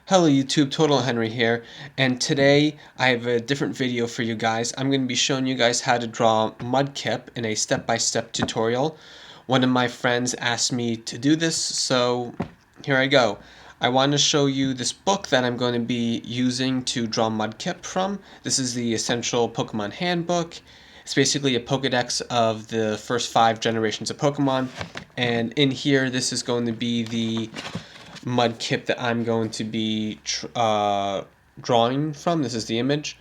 Hello YouTube, Totalhenry here, and today I have a different video for you guys. I'm going to be showing you guys how to draw Mudkip in a step-by-step tutorial. One of my friends asked me to do this, so here I go. I want to show you this book that I'm going to be using to draw Mudkip from. This is the Essential Pokemon Handbook. It's basically a Pokedex of the first 5 generations of Pokemon, and in here this is going to be the Mudkip that I'm going to be drawing from. This is the image.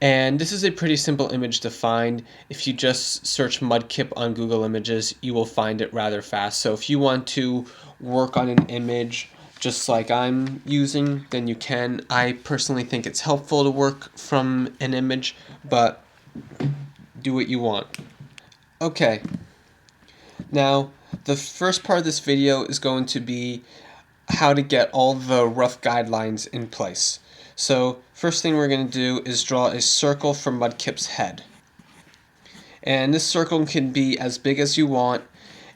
And this is a pretty simple image to find. If you just search Mudkip on Google Images, you will find it rather fast. So if you want to work on an image just like I'm using, then you can. I personally think it's helpful to work from an image, but do what you want. Okay, now the first part of this video is going to be how to get all the rough guidelines in place. So first thing we're going to do is draw a circle for Mudkip's head. And this circle can be as big as you want.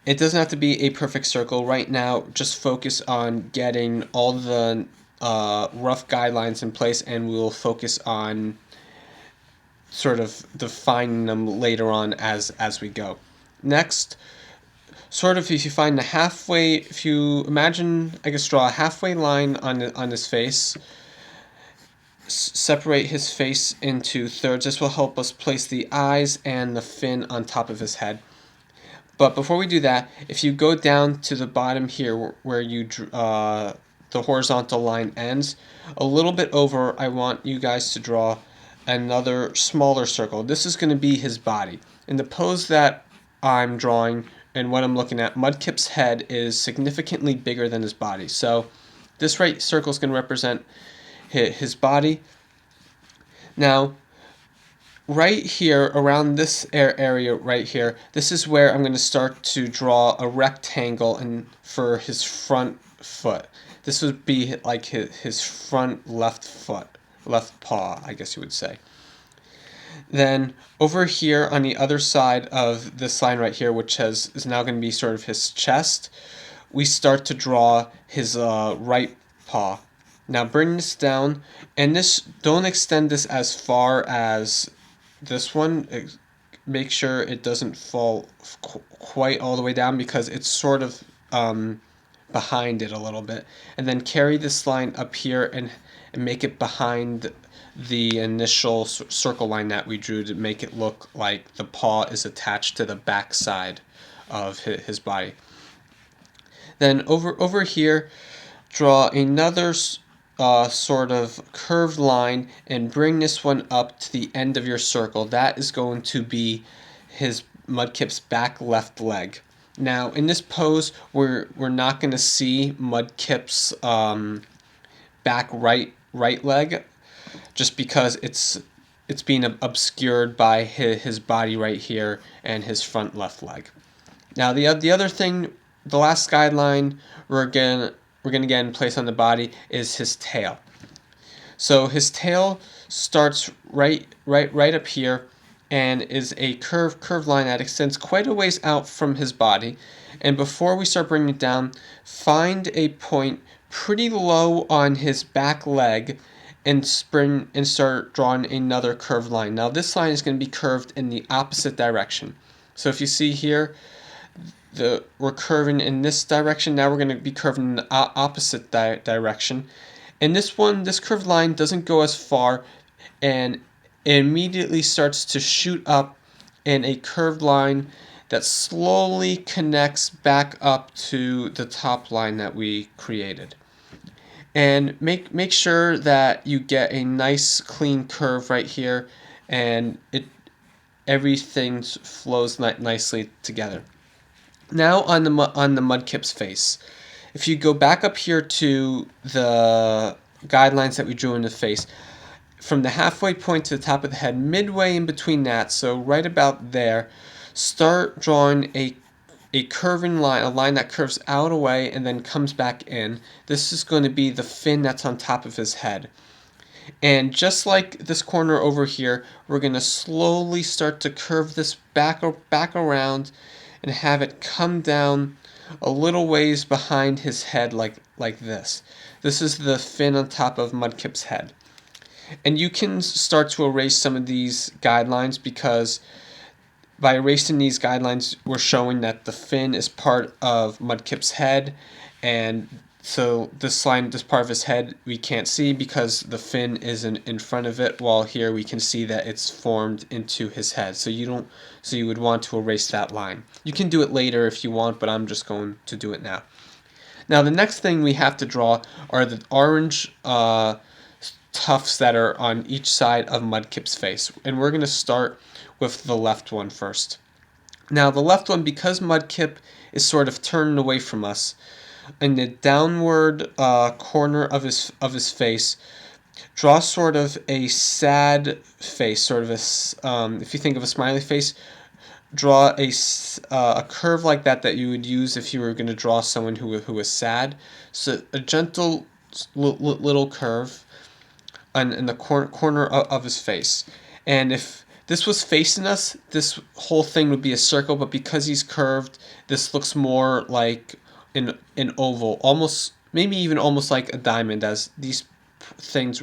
It doesn't have to be a perfect circle. Right now, just focus on getting all the rough guidelines in place, and we'll focus on sort of defining them later on as we go. Next, sort of if you find the halfway, if you imagine, I guess draw a halfway line on his face, separate his face into thirds. This will help us place the eyes and the fin on top of his head. But before we do that, if you go down to the bottom here where you the horizontal line ends, a little bit over, I want you guys to draw another smaller circle. This is going to be his body. In the pose that I'm drawing and what I'm looking at, Mudkip's head is significantly bigger than his body. So this right circle is going to represent his body. Now, right here, around this area right here, this is where I'm going to start to draw a rectangle for his front foot. This would be like his front left foot, left paw, I guess you would say. Then over here on the other side of this line right here, which is now going to be sort of his chest, we start to draw his right paw. Now bring this down, and don't extend this as far as this one. Make sure it doesn't fall quite all the way down because it's sort of behind it a little bit. And then carry this line up here and make it behind the initial circle line that we drew to make it look like the paw is attached to the back side of his body. Then over here, draw another sort of curved line and bring this one up to the end of your circle. That is going to be his Mudkip's back left leg. Now in this pose, we're not going to see Mudkip's back right leg, just because it's being obscured by his body right here and his front left leg. Now the other thing, the last guideline we're gonna get in place on the body is his tail. So his tail starts right up here and is a curved line that extends quite a ways out from his body. And before we start bringing it down, find a point pretty low on his back leg and start drawing another curved line. Now this line is going to be curved in the opposite direction. So if you see here, we're curving in this direction. Now we're going to be curving in the opposite direction. And this curved line doesn't go as far, and it immediately starts to shoot up in a curved line that slowly connects back up to the top line that we created. And make sure that you get a nice clean curve right here, and everything flows nicely together. Now on the Mudkip's face, if you go back up here to the guidelines that we drew in the face, from the halfway point to the top of the head, midway in between that, so right about there, start drawing a curving line, a line that curves out away and then comes back in. This is going to be the fin that's on top of his head. And just like this corner over here, we're going to slowly start to curve this back around and have it come down a little ways behind his head like this. This is the fin on top of Mudkip's head. And you can start to erase some of these guidelines, because by erasing these guidelines, we're showing that the fin is part of Mudkip's head, and so this line, this part of his head, we can't see because the fin isn't in front of it, while here we can see that it's formed into his head. So you would want to erase that line. You can do it later if you want, but I'm just going to do it now. Now the next thing we have to draw are the orange tufts that are on each side of Mudkip's face, and we're going to start with the left one first. Now the left one, because Mudkip is sort of turned away from us, in the downward corner of his face, draw sort of a sad face, sort of a if you think of a smiley face, draw a curve like that you would use if you were going to draw someone who was sad. So a gentle little curve in the corner of his face. And if this was facing us, this whole thing would be a circle, but because he's curved, this looks more like an oval, almost, maybe even almost like a diamond, as these things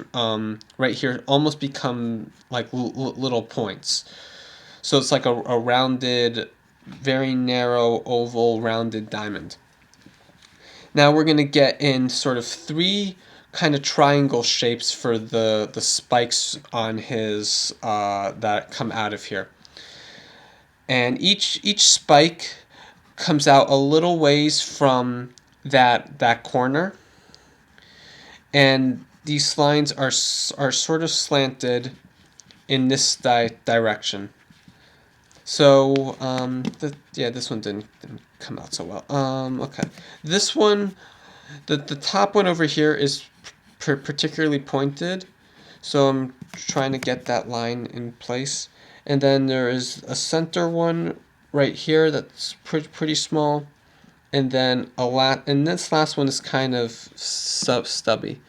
right here almost become like little points. So it's like a rounded, very narrow, oval, rounded diamond. Now we're going to get in sort of three kind of triangle shapes for the spikes on his that come out of here. And each spike comes out a little ways from that corner, and these lines are sort of slanted in this direction. So this one didn't come out so well. Okay, this one, the top one over here is particularly pointed, so I'm trying to get that line in place. And then there is a center one right here that's pretty small, and then and this last one is kind of stubby.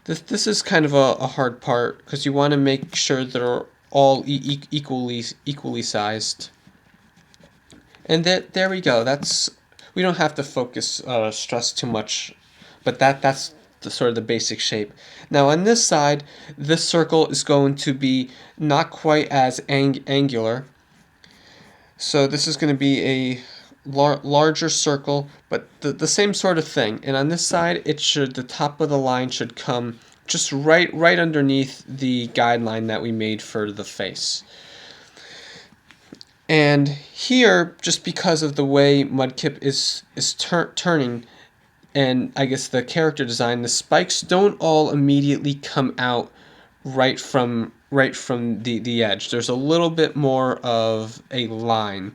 This is kind of a hard part, because you want to make sure they're all equally sized. And there we go. We don't have to stress too much, but that's the sort of the basic shape. Now on this side, this circle is going to be not quite as angular. So this is going to be a larger circle, but the same sort of thing. And on this side, the top of the line should come just right underneath the guideline that we made for the face. And here, just because of the way Mudkip is turning, and I guess the character design, the spikes don't all immediately come out right from the edge. There's a little bit more of a line.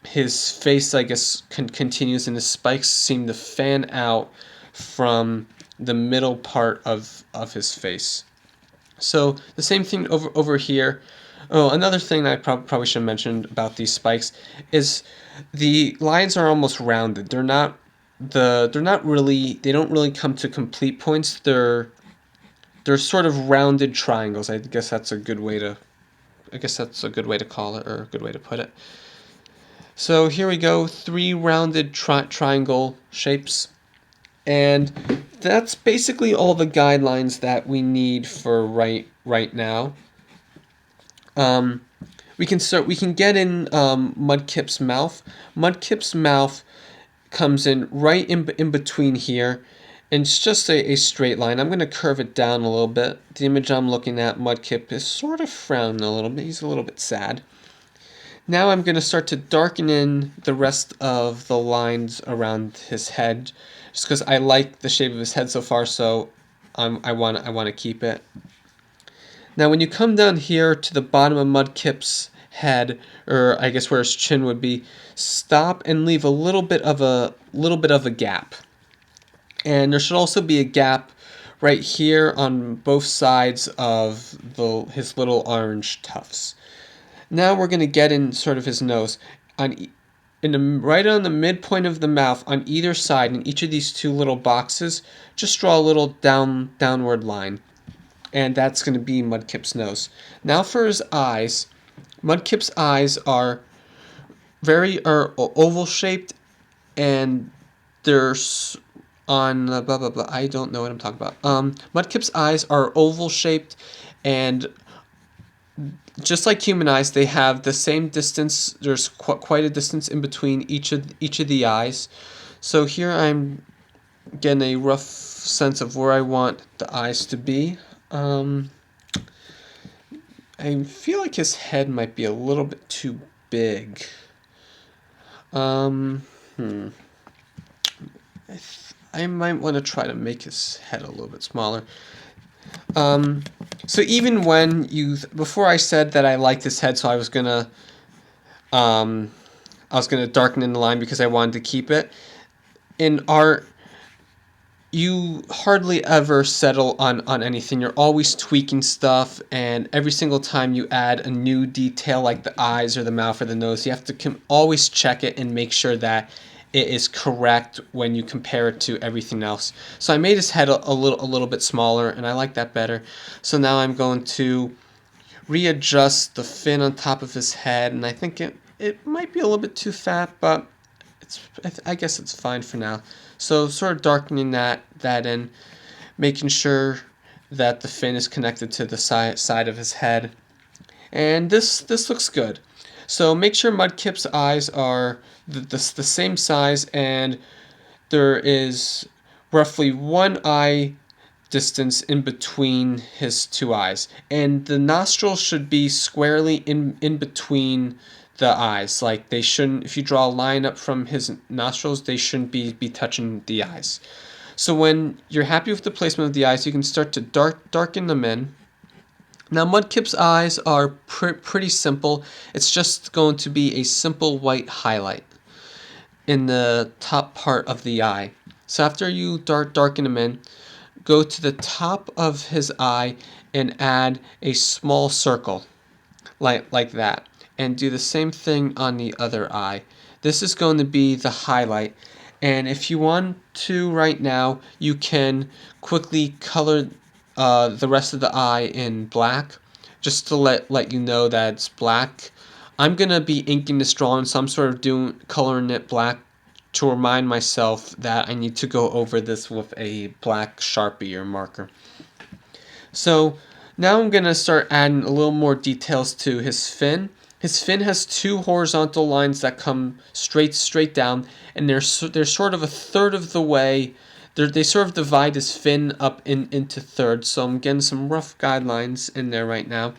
His face, I guess, continues, and the spikes seem to fan out from the middle part of his face. So the same thing over here. Oh, another thing that I probably should have mentioned about these spikes is the lines are almost rounded. They don't really come to complete points. They're sort of rounded triangles. I guess that's a good way to call it, or a good way to put it. So here we go, three rounded triangle shapes, and that's basically all the guidelines that we need for right now. We can get in Mudkip's mouth. Mudkip's mouth comes in right in between here, and it's just a straight line. I'm going to curve it down a little bit. The image I'm looking at, Mudkip, is sort of frowning a little bit. He's a little bit sad. Now I'm going to start to darken in the rest of the lines around his head, just because I like the shape of his head so far, so I want to keep it. Now when you come down here to the bottom of Mudkip's head, or I guess where his chin would be, stop and leave a little bit of a gap. And there should also be a gap right here on both sides of his little orange tufts. Now we're going to get in sort of his nose. Right on the midpoint of the mouth, on either side, in each of these two little boxes, just draw a little downward line. And that's going to be Mudkip's nose. Now for his eyes, Mudkip's eyes are oval shaped, and they're on blah blah blah. I don't know what I'm talking about. Mudkip's eyes are oval shaped, and just like human eyes, they have the same distance. There's quite a distance in between each of the eyes. So here I'm getting a rough sense of where I want the eyes to be. I feel like his head might be a little bit too big. I might want to try to make his head a little bit smaller. So even when before I said that I liked his head, so I was gonna darken in the line because I wanted to keep it. In art, you hardly ever settle on anything. You're always tweaking stuff, and every single time you add a new detail like the eyes or the mouth or the nose, you have to always check it and make sure that it is correct when you compare it to everything else. So I made his head a little bit smaller, and I like that better. So now I'm going to readjust the fin on top of his head, and I think it might be a little bit too fat, but I guess it's fine for now. So sort of darkening that in, making sure that the fin is connected to the side of his head, and this looks good. So make sure Mudkip's eyes are the same size, and there is roughly one eye distance in between his two eyes, and the nostrils should be squarely in between the eyes. Like, they shouldn't, if you draw a line up from his nostrils, they shouldn't be touching the eyes. So when you're happy with the placement of the eyes, you can start to darken them in. Now Mudkip's eyes are pretty simple. It's just going to be a simple white highlight in the top part of the eye. So after you darken them in, go to the top of his eye and add a small circle like that, and do the same thing on the other eye. This is going to be the highlight, and if you want to right now, you can quickly color the rest of the eye in black, just to let you know that it's black. I'm gonna be inking this drawing, so I'm sort of coloring it black to remind myself that I need to go over this with a black Sharpie or marker. So now I'm gonna start adding a little more details to his fin. His fin has two horizontal lines that come straight down, and they're sort of a third of the way. They sort of divide his fin up into thirds. So I'm getting some rough guidelines in there right now.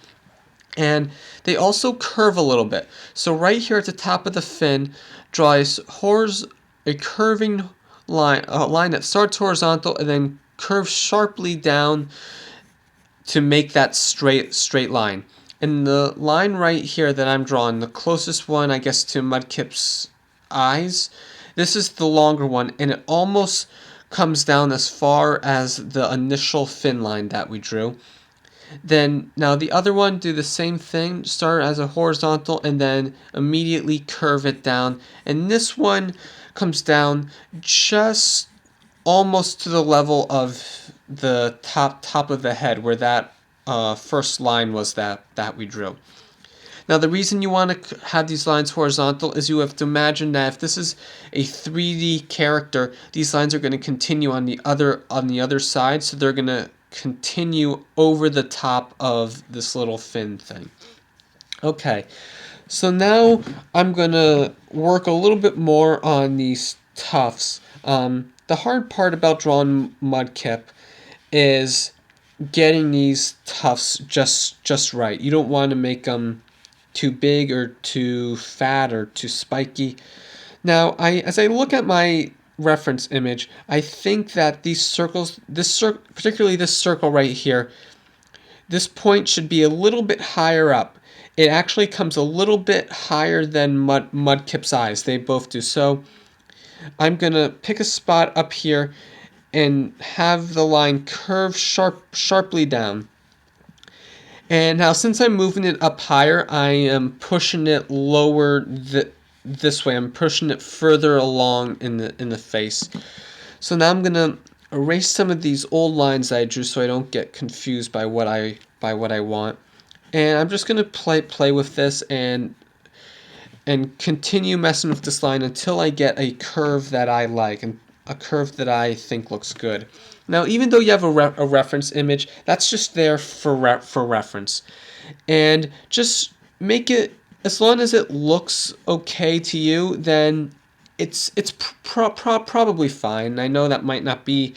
And they also curve a little bit. So right here at the top of the fin, draw a curving line, a line that starts horizontal and then curves sharply down to make that straight line. And the line right here that I'm drawing, the closest one, I guess, to Mudkip's eyes, this is the longer one, and it almost comes down as far as the initial fin line that we drew. Then now the other one, do the same thing, start as a horizontal and then immediately curve it down. And this one comes down just almost to the level of the top of the head where that first line was that we drew. Now the reason you want to have these lines horizontal is you have to imagine that if this is a 3D character, these lines are going to continue on the other side, so they're going to continue over the top of this little fin thing. Okay, so now I'm going to work a little bit more on these tufts. The hard part about drawing Mudkip is getting these tufts just right. You don't want to make them too big or too fat or too spiky. Now, as I look at my reference image, I think that these circles, particularly this circle right here, this point should be a little bit higher up. It actually comes a little bit higher than Mudkip's eyes. They both do. So I'm going to pick a spot up here and have the line curve sharply down. And now since I'm moving it up higher, I am pushing it lower this way. I'm pushing it further along in the face. So now I'm going to erase some of these old lines that I drew so I don't get confused by what I want. And I'm just going to play with this and continue messing with this line until I get a curve that I like. And a curve that I think looks good. Now, even though you have a reference image, that's just there for reference. And just make it, as long as it looks okay to you, then it's probably fine. I know that might not be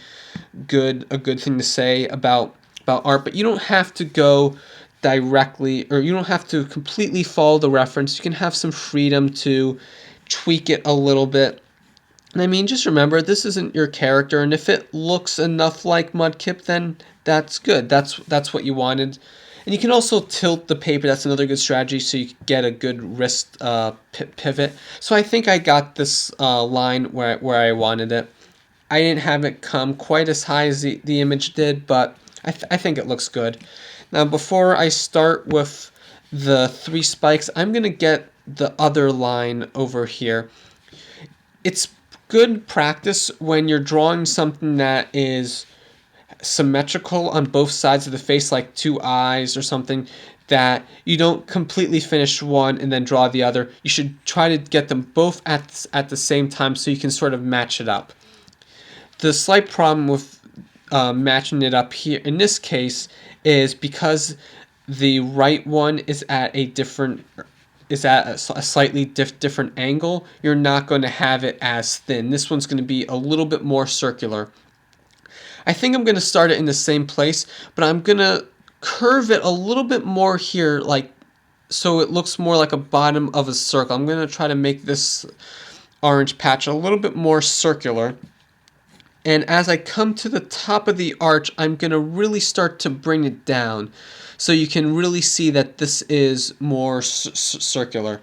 a good thing to say about art, but you don't have to go directly, or you don't have to completely follow the reference. You can have some freedom to tweak it a little bit. And I mean, just remember, this isn't your character, and if it looks enough like Mudkip, then that's good. That's what you wanted. And you can also tilt the paper. That's another good strategy, so you get a good wrist pivot. So I think I got this line where I wanted it. I didn't have it come quite as high as the image did, but I think it looks good. Now, before I start with the 3 spikes, I'm going to get the other line over here. It's good practice when you're drawing something that is symmetrical on both sides of the face, like 2 eyes or something, that you don't completely finish one and then draw the other. You should try to get them both at the same time so you can sort of match it up. The slight problem with matching it up here in this case is because the right one is at a slightly different angle, you're not going to have it as thin. This one's going to be a little bit more circular. I think I'm going to start it in the same place, but I'm going to curve it a little bit more here, like so it looks more like a bottom of a circle. I'm going to try to make this orange patch a little bit more circular. And as I come to the top of the arch, I'm going to really start to bring it down so you can really see that this is more circular.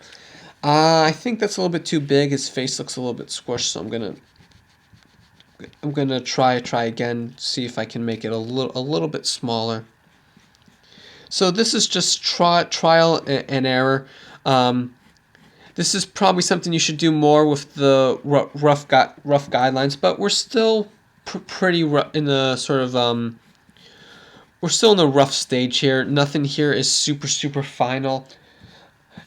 I think that's a little bit too big. His face looks a little bit squished, so I'm gonna try again, see if I can make it a little bit smaller. So this is just trial and error. This is probably something you should do more with the rough guidelines, but we're still pretty in the sort of we're still in the rough stage here. Nothing here is super final,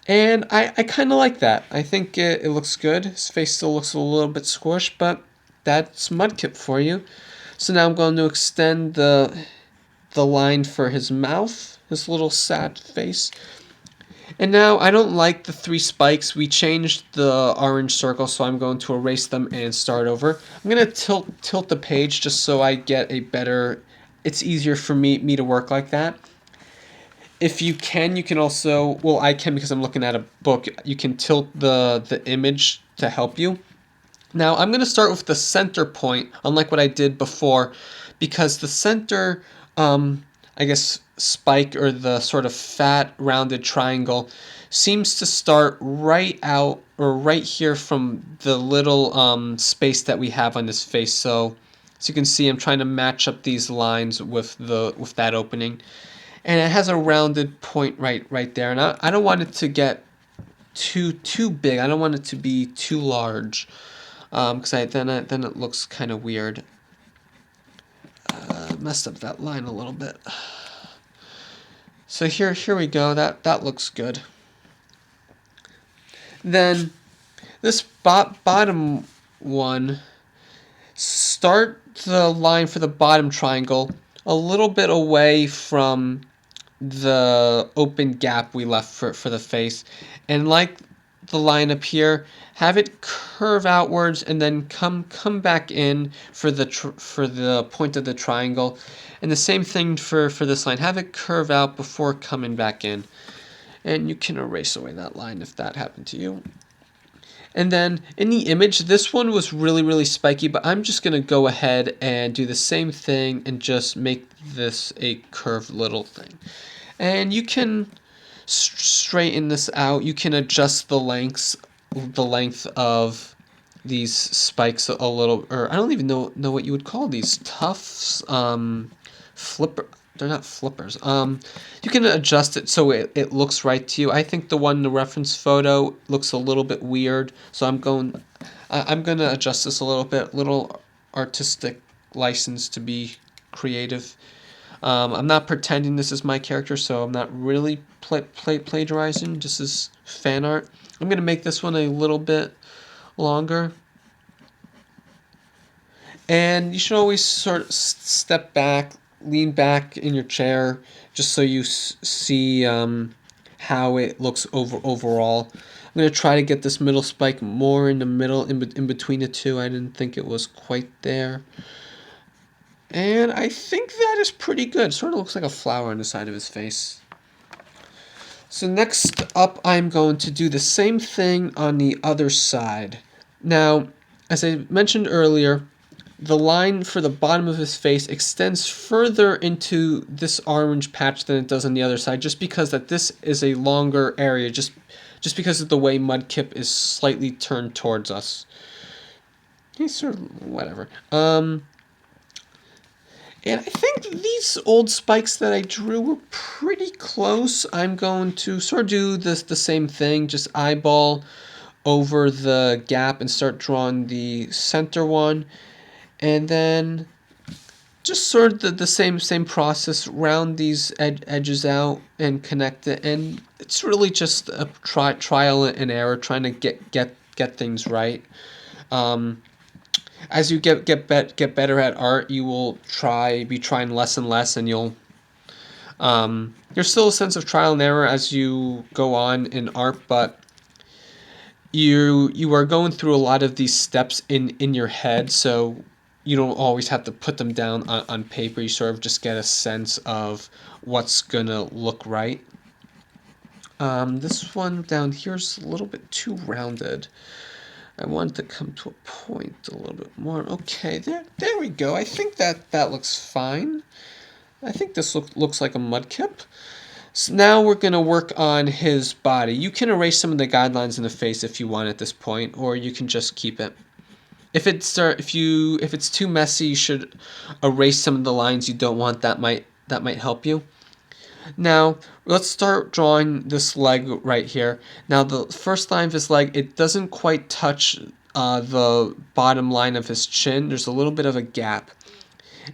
and I kind of like that. I think it looks good. His face still looks a little bit squished, but that's Mudkip for you. So now I'm going to extend the line for his mouth, his little sad face. And now I don't like the 3 spikes. We changed the orange circle, so I'm going to erase them and start over. I'm going to tilt the page just so I get a better, it's easier for me to work like that. If you can also, well, I can because I'm looking at a book, you can tilt the image to help you. Now I'm going to start with the center point, unlike what I did before, because the center, I guess, spike, or the sort of fat rounded triangle, seems to start right out, or right here from the little space that we have on this face. So as you can see, I'm trying to match up these lines with that opening, and it has a rounded point right there. And I don't want it to get too big. I don't want it to be too large, because then it looks kind of weird. Messed up that line a little bit. So here we go. That looks good. Then this bottom one, start the line for the bottom triangle a little bit away from the open gap we left for the face, and like the line up here, have it curve outwards and then come back in for the point of the triangle. And the same thing for this line, have it curve out before coming back in. And you can erase away that line if that happened to you. And then in the image, this one was really spiky, but I'm just going to go ahead and do the same thing and just make this a curved little thing. And you can straighten this out. You can adjust the length of these spikes a little, or I don't even know what you would call these tufts. Flipper. They're not flippers. You can adjust it so it looks right to you. I think the one in the reference photo looks a little bit weird, so I'm going to adjust this a little bit. Little artistic license to be creative. I'm not pretending this is my character, so I'm not really plagiarizing. This is fan art. I'm going to make this one a little bit longer. And you should always sort of step back, lean back in your chair, just so you see how it looks overall. I'm going to try to get this middle spike more in the middle, in between the two. I didn't think it was quite there. And I think that is pretty good. Sort of looks like a flower on the side of his face. So next up, I'm going to do the same thing on the other side. Now, as I mentioned earlier, the line for the bottom of his face extends further into this orange patch than it does on the other side, just because that this is a longer area, just because of the way Mudkip is slightly turned towards us. He's sort of whatever. And I think these old spikes that I drew were pretty close. I'm going to sort of do the same thing, just eyeball over the gap and start drawing the center one. And then just sort of the same process, round these edges out and connect it. And it's really just a trial and error, trying to get things right. As you get better at art, you will be trying less and less, and there's still a sense of trial and error as you go on in art, but you are going through a lot of these steps in your head, so you don't always have to put them down on paper. You sort of just get a sense of what's gonna look right. This one down here is a little bit too rounded. I wanted to come to a point a little bit more. Okay, there we go. I think that looks fine. I think this looks like a Mudkip. So now we're going to work on his body. You can erase some of the guidelines in the face if you want at this point, or you can just keep it. If it's too messy, you should erase some of the lines you don't want. That might help you. Now, let's start drawing this leg right here. Now, the first line of his leg, it doesn't quite touch the bottom line of his chin. There's a little bit of a gap.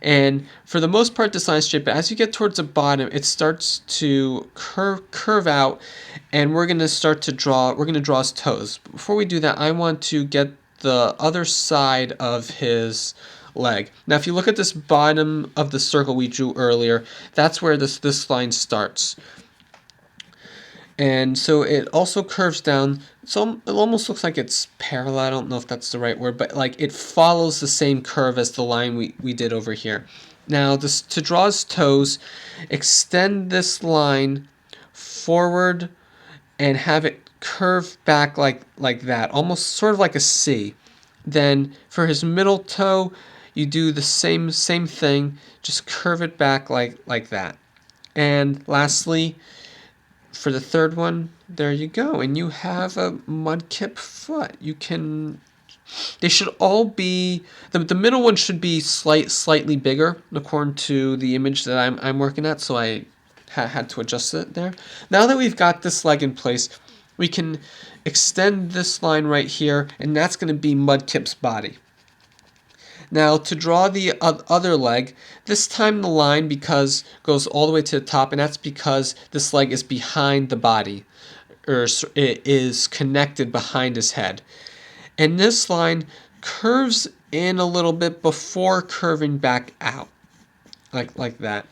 And for the most part, this line's straight, but as you get towards the bottom, it starts to curve out, and we're going to draw his toes. But before we do that, I want to get the other side of his leg. Now, if you look at this bottom of the circle we drew earlier, that's where this line starts. And so it also curves down. So it almost looks like it's parallel. I don't know if that's the right word, but like it follows the same curve as the line we did over here. Now, to draw his toes, extend this line forward and have it curve back like that, almost sort of like a C. Then for his middle toe, you do the same thing, just curve it back like that. And lastly, for the third one, there you go, and you have a Mudkip foot. They should all be, the middle one should be slightly bigger according to the image that I'm working at, so I had to adjust it there. Now that we've got this leg in place, we can extend this line right here, and that's going to be Mudkip's body. Now, to draw the other leg, this time the line goes all the way to the top, and that's because this leg is behind the body, or it is connected behind his head. And this line curves in a little bit before curving back out, like that.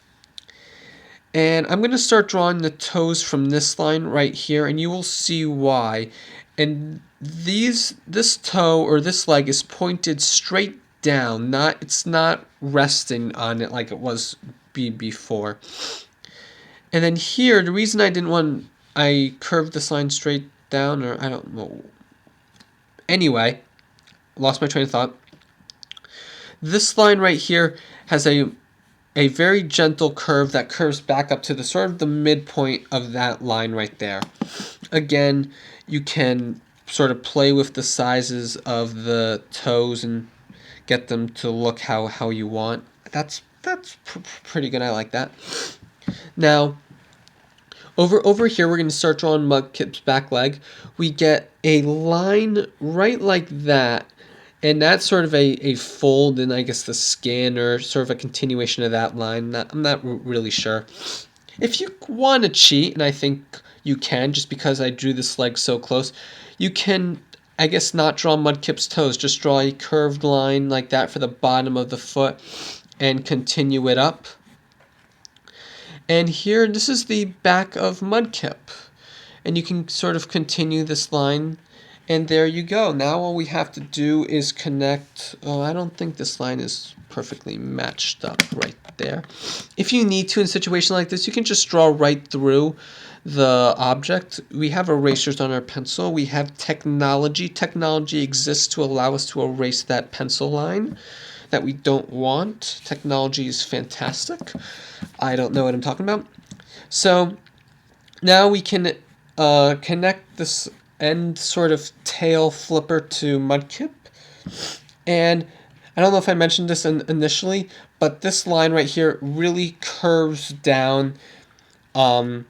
And I'm going to start drawing the toes from this line right here, and you will see why. And this toe or this leg is pointed straight down, it's not resting on it like it was before. And then here, the reason I curved this line straight down, or I don't know. Anyway, lost my train of thought. This line right here has a very gentle curve that curves back up to the sort of the midpoint of that line right there. Again, you can sort of play with the sizes of the toes and get them to look how you want. That's pretty good. I like that. Now, over here, we're going to start drawing Mudkip's back leg. We get a line right like that, and that's sort of a fold in, I guess, the skin, or sort of a continuation of that line. I'm not really sure. If you want to cheat, and I think you can, just because I drew this leg so close, you can I guess not draw Mudkip's toes, just draw a curved line like that for the bottom of the foot and continue it up. And here, this is the back of Mudkip. And you can sort of continue this line, and there you go. Now all we have to do is connect. Oh, I don't think this line is perfectly matched up right there. If you need to in a situation like this, you can just draw right through the object. We have erasers on our pencil. We have technology. Technology exists to allow us to erase that pencil line that we don't want. Technology is fantastic. I don't know what I'm talking about. So now we can connect this end sort of tail flipper to Mudkip. And I don't know if I mentioned this initially, but this line right here really curves down, towards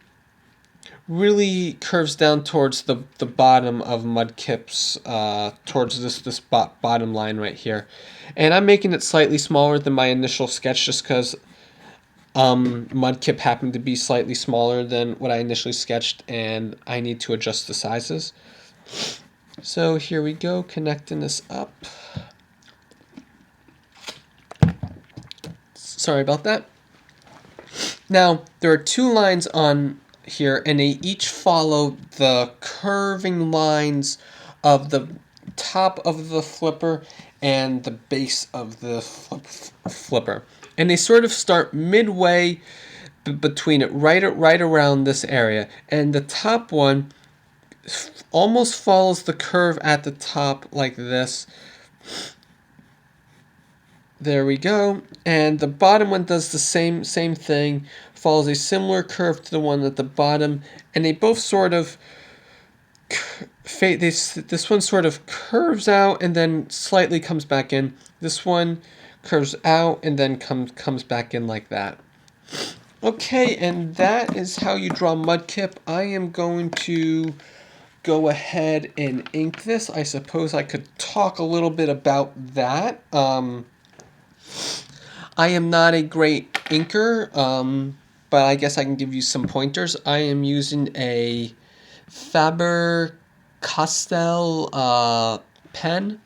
the bottom of Mudkip's, towards this bottom line right here. And I'm making it slightly smaller than my initial sketch just because Mudkip happened to be slightly smaller than what I initially sketched, and I need to adjust the sizes. So here we go, connecting this up. Sorry about that. Now, there are two lines on here, and they each follow the curving lines of the top of the flipper and the base of the flipper. And they sort of start midway between it, right around this area. And the top one almost follows the curve at the top like this. There we go. And the bottom one does the same thing, follows a similar curve to the one at the bottom, and they both sort of this one sort of curves out and then slightly comes back in. This one curves out and then comes back in like that. Okay, and that is how you draw Mudkip. I am going to go ahead and ink this. I suppose I could talk a little bit about that. I am not a great inker, but I guess I can give you some pointers. I am using a Faber-Castell pen.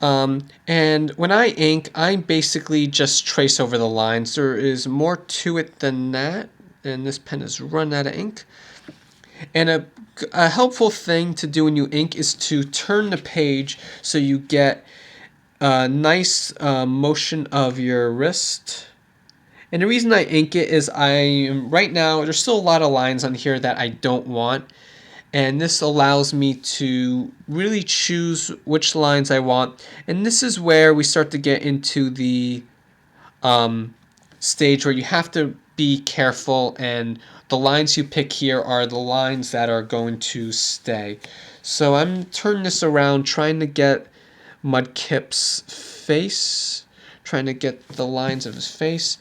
And when I ink, I basically just trace over the lines. There is more to it than that, and this pen is run out of ink. And a helpful thing to do when you ink is to turn the page so you get a nice motion of your wrist. And the reason I ink it is right now, there's still a lot of lines on here that I don't want. And this allows me to really choose which lines I want. And this is where we start to get into the stage where you have to be careful, and the lines you pick here are the lines that are going to stay. So I'm turning this around, trying to get Mudkip's face, trying to get the lines of his face.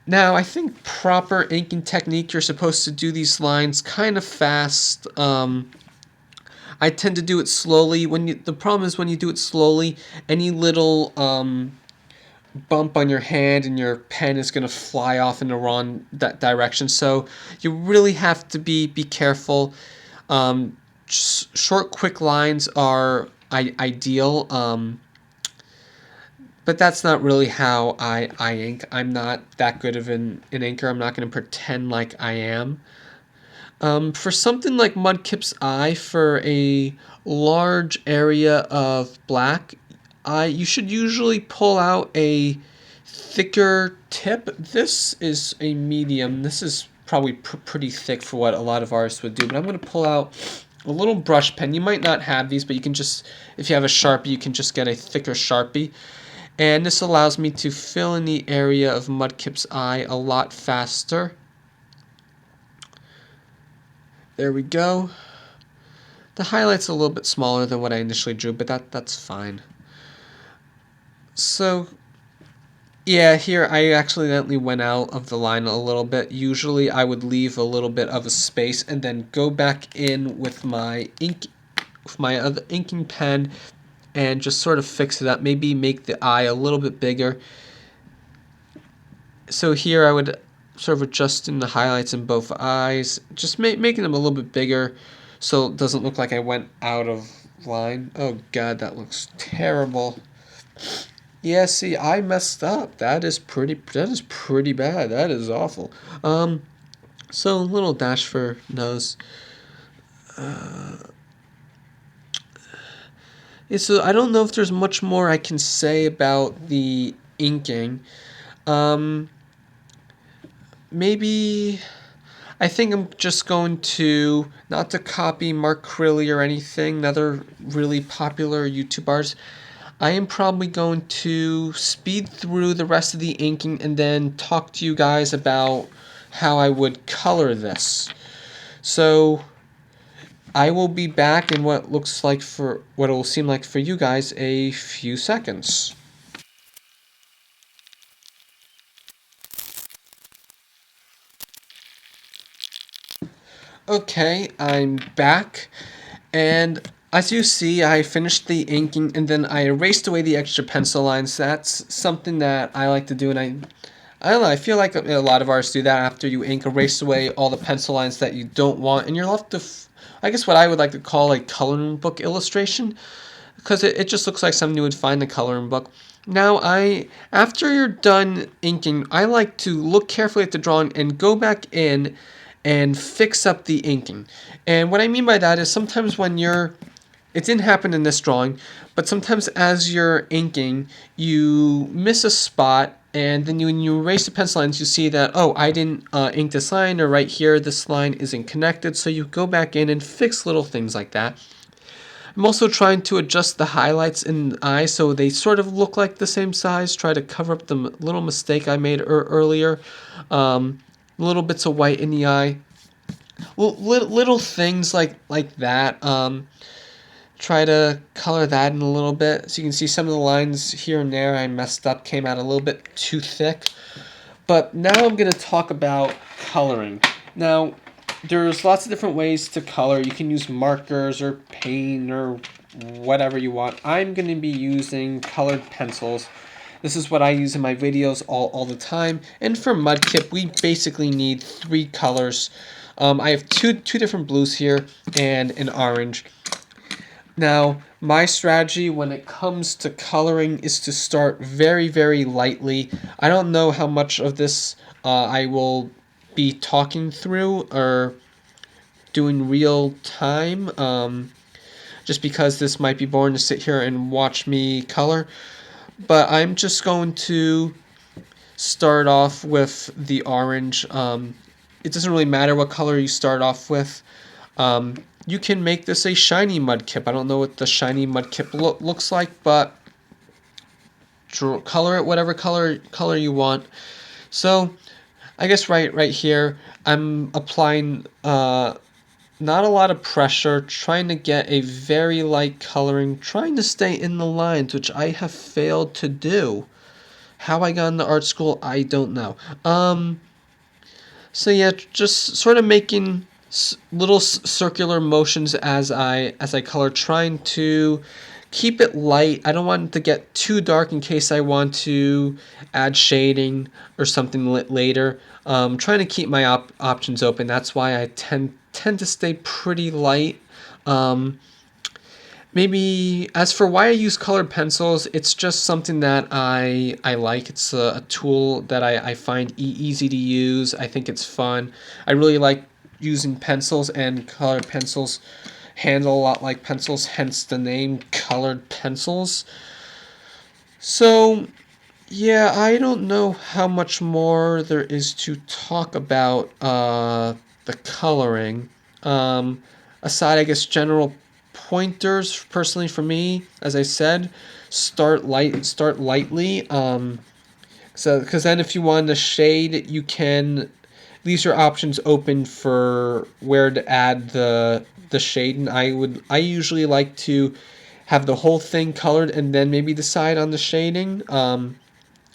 Now, I think proper inking technique, you're supposed to do these lines kind of fast. I tend to do it slowly. The problem is when you do it slowly, any little bump on your hand and your pen is going to fly off in the wrong direction. So you really have to be careful. Short, quick lines are ideal. But that's not really how I ink. I'm not that good of an inker. I'm not going to pretend like I am. For something like Mudkip's eye, for a large area of black, you should usually pull out a thicker tip. This is a medium. This is probably pretty thick for what a lot of artists would do. But I'm going to pull out a little brush pen. You might not have these, but you can just, if you have a Sharpie, you can just get a thicker Sharpie. And this allows me to fill in the area of Mudkip's eye a lot faster. There we go. The highlight's a little bit smaller than what I initially drew, but that's fine. So, yeah, here I accidentally went out of the line a little bit. Usually I would leave a little bit of a space and then go back in with my other inking pen and just sort of fix it up. Maybe make the eye a little bit bigger. So here I would sort of adjusting the highlights in both eyes, just making them a little bit bigger so it doesn't look like I went out of line. Oh god, that looks terrible. Yeah, see, I messed up. That is pretty bad. That is awful. So little dash for nose. Yeah, so I don't know if there's much more I can say about the inking. Um, maybe I think I'm just going to, not to copy Mark Crilly or anything, another really popular YouTube artist. I am probably going to speed through the rest of the inking and then talk to you guys about how I would color this. So I will be back in what looks like for what it will seem like for you guys a few seconds. Okay, I'm back, and as you see, I finished the inking and then I erased away the extra pencil lines. That's something that I like to do, and I don't know, I feel like a lot of artists do that after you ink, erase away all the pencil lines that you don't want, and you're left with, I guess, what I would like to call a coloring book illustration, because it just looks like something you would find in a coloring book. Now, after you're done inking, I like to look carefully at the drawing and go back in and fix up the inking. And what I mean by that is sometimes when it didn't happen in this drawing, but sometimes as you're inking, you miss a spot, and then when you erase the pencil lines, you see that, oh, I didn't ink this line, or right here, this line isn't connected, so you go back in and fix little things like that. I'm also trying to adjust the highlights in the eye so they sort of look like the same size, try to cover up the little mistake I made earlier. Little bits of white in the eye. Little things like that. Try to color that in a little bit. So you can see some of the lines here and there I messed up, came out a little bit too thick. But now I'm going to talk about coloring. Now, there's lots of different ways to color. You can use markers or paint or whatever you want. I'm going to be using colored pencils. This is what I use in my videos all the time. And for Mudkip, we basically need 3 colors. I have two different blues here and an orange. Now, my strategy when it comes to coloring is to start very, very lightly. I don't know how much of this I will be talking through or doing real time, just because this might be boring to sit here and watch me color. But I'm just going to start off with the orange. It doesn't really matter what color you start off with. You can make this a shiny Mudkip. I don't know what the shiny Mudkip looks like, but color it whatever color you want. So I guess right here I'm applying not a lot of pressure, trying to get a very light coloring, trying to stay in the lines, which I have failed to do. How I got into art school, I don't know. So yeah, just sort of making little circular motions as I color, trying to keep it light. I don't want it to get too dark in case I want to add shading or something later. Trying to keep my options open. That's why I tend to stay pretty light. Maybe as for why I use colored pencils, it's just something that I like. It's a tool that I find easy to use. I think it's fun. I really like using pencils, and colored pencils handle a lot like pencils, hence the name colored pencils. So, yeah, I don't know how much more there is to talk about the coloring. Aside, I guess, general pointers personally for me, as I said, start lightly. So because then if you want to shade, you can leave your options open for where to add the shade. And I usually like to have the whole thing colored and then maybe decide on the shading.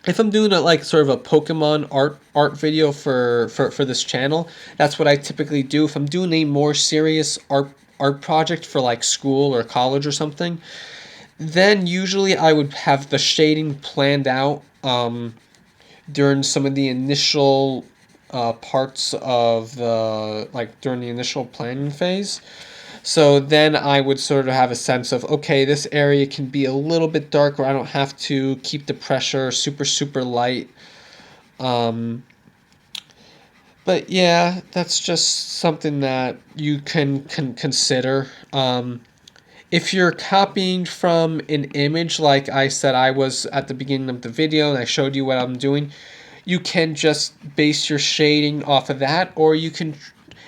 If I'm doing like sort of a Pokemon art video for this channel, that's what I typically do. If I'm doing a more serious art project for like school or college or something, then usually I would have the shading planned out during some of the initial parts of the, like during the initial planning phase. So then I would sort of have a sense of, okay, this area can be a little bit darker. I don't have to keep the pressure super light. But yeah, that's just something that you can consider. If you're copying from an image, like I said I was at the beginning of the video and I showed you what I'm doing, you can just base your shading off of that, or you can,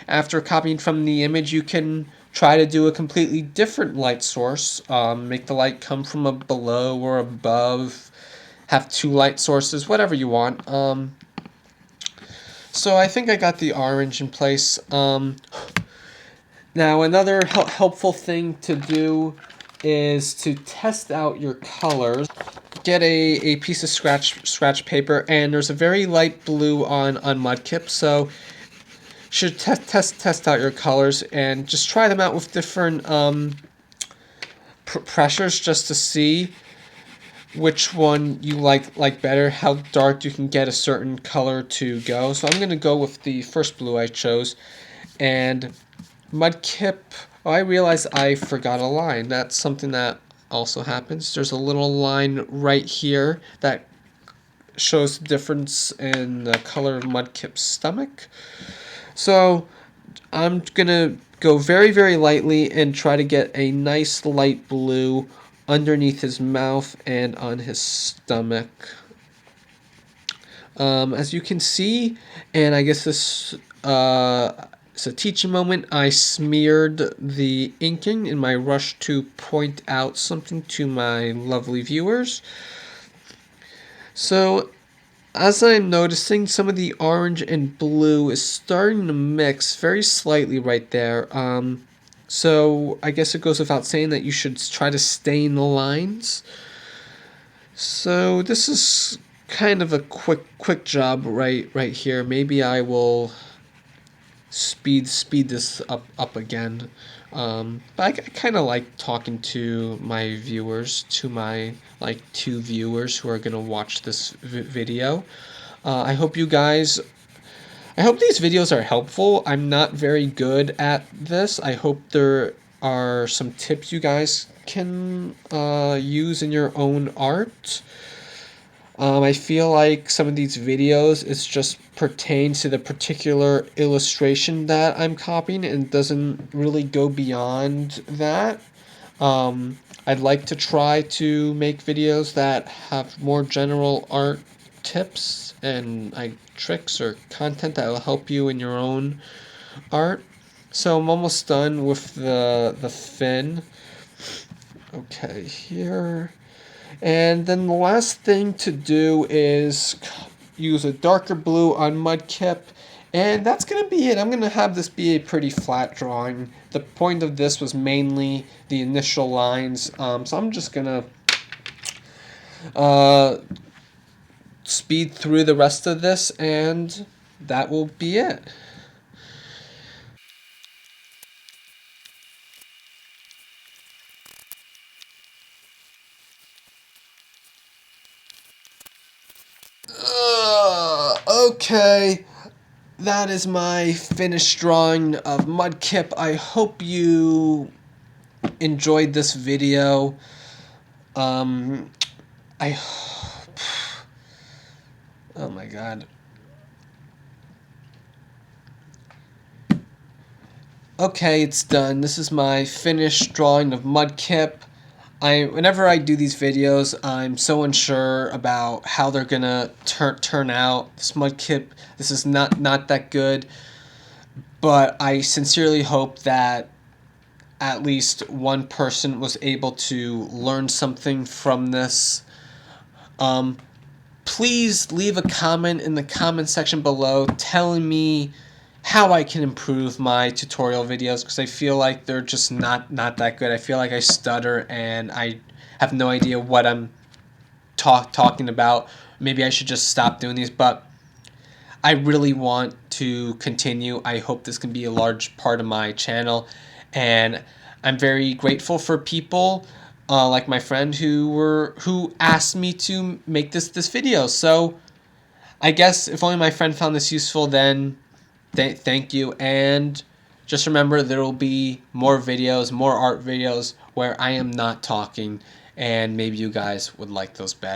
after copying from the image, you can try to do a completely different light source. Make the light come from a below or above, have two light sources, whatever you want. So I think I got the orange in place. Now another helpful thing to do is to test out your colors. Get a piece of scratch paper, and there's a very light blue on Mudkip, so should test out your colors and just try them out with different pressures just to see which one you like better, how dark you can get a certain color to go. So I'm going to go with the first blue I chose. And Mudkip, oh, I realized I forgot a line. That's something that also happens. There's a little line right here that shows the difference in the color of Mudkip's stomach. So I'm going to go very lightly and try to get a nice light blue underneath his mouth and on his stomach. As you can see, and I guess this it's a teaching moment, I smeared the inking in my rush to point out something to my lovely viewers. So as I'm noticing, some of the orange and blue is starting to mix very slightly right there. So I guess it goes without saying that you should try to stain the lines. So this is kind of a quick job right here. Maybe I will speed this up again. But I kind of like talking to my viewers, to my like 2 viewers who are gonna watch this video. I hope you guys. I hope these videos are helpful. I'm not very good at this. I hope there are some tips you guys can use in your own art. I feel like some of these videos is just pertains to the particular illustration that I'm copying and doesn't really go beyond that. I'd like to try to make videos that have more general art tips and tricks or content that will help you in your own art. So I'm almost done with the fin. Okay, here. And then the last thing to do is use a darker blue on Mudkip. And that's going to be it. I'm going to have this be a pretty flat drawing. The point of this was mainly the initial lines. So I'm just going to speed through the rest of this, and that will be it. Okay, that is my finished drawing of Mudkip. I hope you enjoyed this video. I oh my god. Okay, it's done. This is my finished drawing of Mudkip. Whenever I do these videos, I'm so unsure about how they're gonna turn out. This Mudkip, this is not that good, but I sincerely hope that at least one person was able to learn something from this. Please leave a comment in the comment section below telling me how I can improve my tutorial videos, because I feel like they're just not that good. I feel like I stutter and I have no idea what I'm talking about. Maybe I should just stop doing these, but I really want to continue. I hope this can be a large part of my channel, and I'm very grateful for people like my friend who asked me to make this video. So I guess if only my friend found this useful, then thank you, and Just remember, there will be more videos, more art videos where I am not talking, and maybe you guys would like those better.